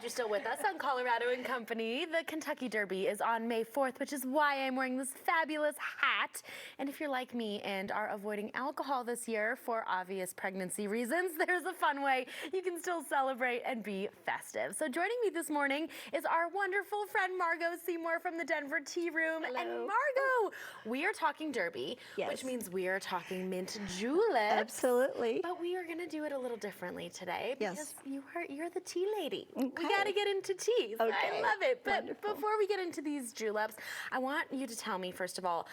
you're still with us on Colorado and Company. The Kentucky Derby is on May 4th, which is why I'm wearing this fabulous hat. And if you're like me and are avoiding alcohol this year for obvious pregnancy reasons, there's a fun way you can still celebrate and be festive. So joining me this morning is our wonderful friend Margot Seymour from the Denver Tea Room. Hello. And Margot, we are talking Derby, Yes. which means we are talking mint juleps. Absolutely. But we are going to do it a little differently today because Yes. you're the tea lady. Okay. We got to get into teas. Okay. I love it. But Wonderful. before we get into these juleps, I want you to tell me, first of all,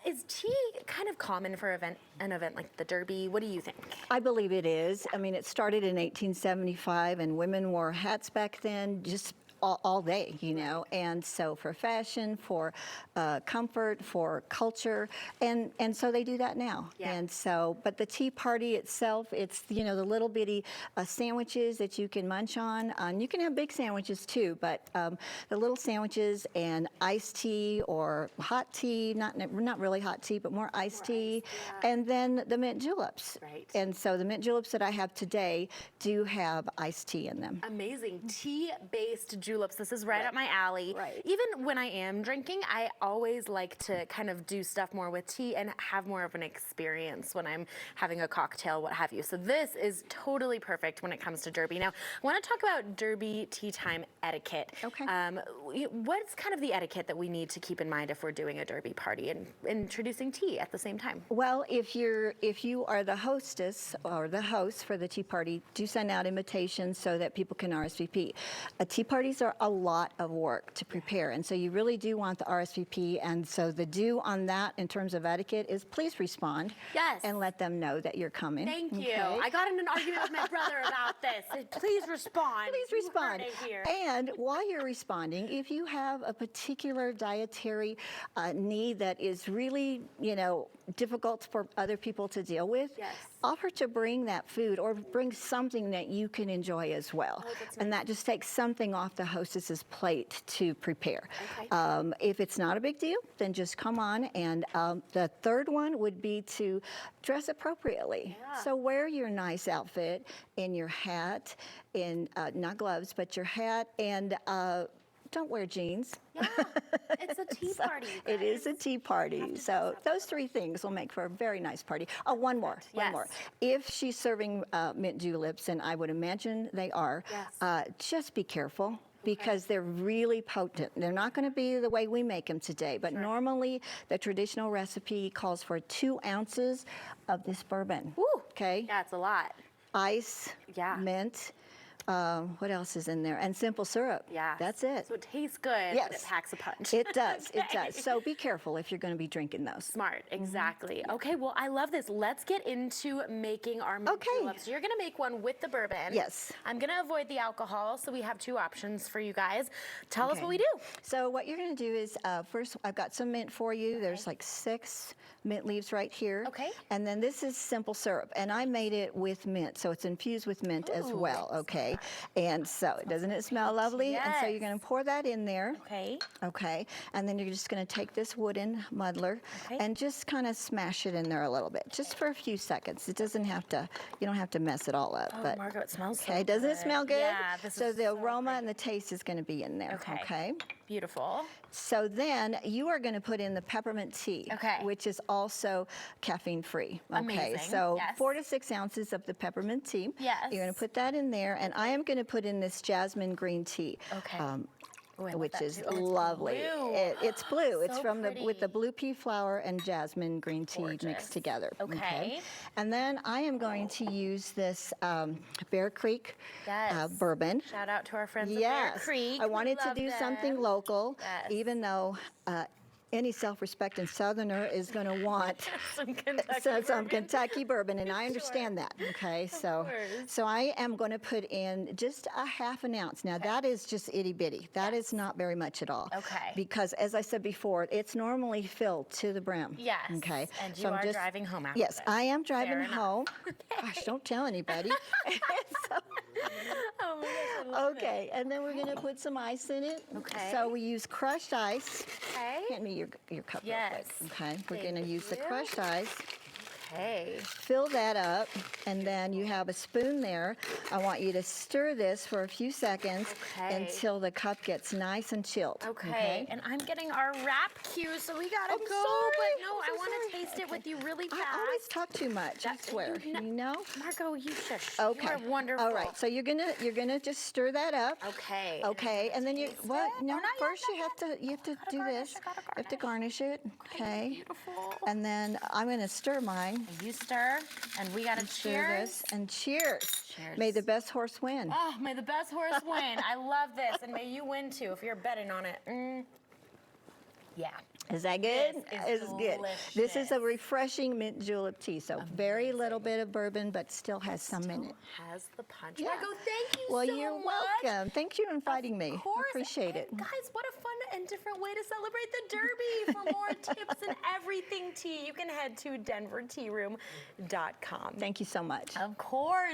is tea kind of common for an event like the Derby? What do you think? I believe it is. I mean, it started in 1875, and women wore hats back then, just all day, you know, and so for fashion, for comfort, for culture, and so they do that now. Yeah. And so, but the tea party itself, it's, you know, the little bitty sandwiches that you can munch on. You can have big sandwiches too, but the little sandwiches and iced tea or hot tea, not really hot tea, but more iced tea, and then the mint juleps. Right. And so the mint juleps that I have today do have iced tea in them. Amazing. Tea-based juleps. This is right up my alley. Right. Even when I am drinking, I always like to kind of do stuff more with tea and have more of an experience when I'm having a cocktail, what have you. So this is totally perfect when it comes to Derby. Now, I want to talk about Derby tea time etiquette. Okay. What's kind of the etiquette that we need to keep in mind if we're doing a Derby party and introducing tea at the same time? Well, if you are the hostess or the host for the tea party, do send out invitations so that people can RSVP. Tea parties are a lot of work to prepare, and so you really do want the RSVP. And so the do on that in terms of etiquette is please respond. Yes. And let them know that you're coming. Thank you. Okay? I got in an argument with my brother about this. Please respond. Please You respond. heard it here. And while you're responding, if you have a particular dietary need that is really, you know, difficult for other people to deal with, Yes. offer to bring that food or bring something that you can enjoy as well. Oh, that's and that just takes something off the hostess's plate to prepare. Okay. If it's not a big deal, then just come on. And the third one would be to dress appropriately. Yeah. So wear your nice outfit in your hat, in not gloves, but your hat, and don't wear jeans. Yeah, it's a tea party. You It is a guys. tea party. So those three things will make for a very nice party. Oh, one more. If she's serving mint juleps, and I would imagine they are, Yes. just be careful. Because they're really potent. They're not going to be the way we make them today, but normally the traditional recipe calls for 2 ounces of this bourbon. Woo. Okay? Yeah, it's a lot. Ice, Yeah. mint, what else is in there? And simple syrup. Yeah. That's it. So it tastes good, Yes. but it packs a punch. It does, it Okay. does. So be careful if you're going to be drinking those. Smart, exactly. Okay, well, I love this. Let's get into making our mint Okay. juleps. So you're gonna make one with the bourbon. Yes. I'm gonna avoid the alcohol, so we have 2 options for you guys. Tell us Okay. what we do. So what you're going to do is, first, I've got some mint for you. There's like 6 mint leaves right here. Okay. And then this is simple syrup, and I made it with mint, so it's infused with mint as Ooh, well, okay? And so, doesn't it smell lovely? And so you're going to pour that in there. Okay. Okay, and then you're just going to take this wooden muddler Okay. and just kind of smash it in there a little bit, just for a few seconds. It doesn't have to, you don't have to mess it all up. Oh, but Margot, it smells so okay, doesn't it smell good? Yeah, this so is the so aroma great. and the taste is going to be in there. Okay. Okay. Beautiful. So then you are going to put in the peppermint tea, Okay. which is also caffeine free. Okay, Amazing, so yes. 4 to 6 ounces of the peppermint tea. Yes. You're going to put that in there, and I am going to put in this jasmine green tea. Okay. Ooh, I love Which that is too. Oh, it's lovely. blue. It's blue. It's So from with the pretty. blue pea flower and jasmine green tea Gorgeous. mixed together. Okay. And then I am going to use this Bear Creek Yes. bourbon. Shout out to our friends at Bear Yes, Creek. I We wanted to love do something them. local, Yes. even though any self-respecting Southerner is going to want Some Kentucky some bourbon. Kentucky bourbon, and I understand that. Okay, so course. I am going to put in just a half an ounce. Now that is just itty bitty. That is not very much at all. Okay. Because as I said before, it's normally filled to the brim. Yes. Okay. And So you I'm are just- driving home after Yes, this. I am driving Fair enough. home. Gosh, don't tell anybody. So- Oh my gosh, I love it. okay, and then we're going to put some ice in it. Okay. So we use crushed ice. Okay. Hand me your cup real Yes. quick. Okay, we're Thank going to use the you. crushed ice. Okay. Fill that up, and then you have a spoon there. I want you to stir this for a few seconds Okay. until the cup gets nice and chilled. Okay. And I'm getting our wrap cue, so we gotta I'm go. sorry. But no, I'm I so want to sorry. taste it with you really fast. I always talk too much, I swear. You know? Margot, you shush. Okay. You are wonderful. All right. So you're gonna just stir that up. Okay. Okay. And then you taste what? it? No. Or not yet, First not you have to Gotta do garnish, this. I gotta You have to garnish it. Okay. Beautiful. And then I'm gonna stir mine. You stir, and we gotta Stir cheers. this and cheers. Cheers. May the best horse win. Oh, may the best horse win. I love this, and may you win too if you're betting on it. Yeah. Is that good? This is It's good. This is a delicious. refreshing mint julep tea. So very little bit of bourbon, but still has some in it. Has the punch. Yeah. Margot, thank you Well, so you're much. welcome. Thank you for inviting me. Of course. I appreciate it. And guys, what a fun and different way to celebrate the Derby. For more tips and everything tea, you can head to denvertearoom.com. Thank you so much. Of course.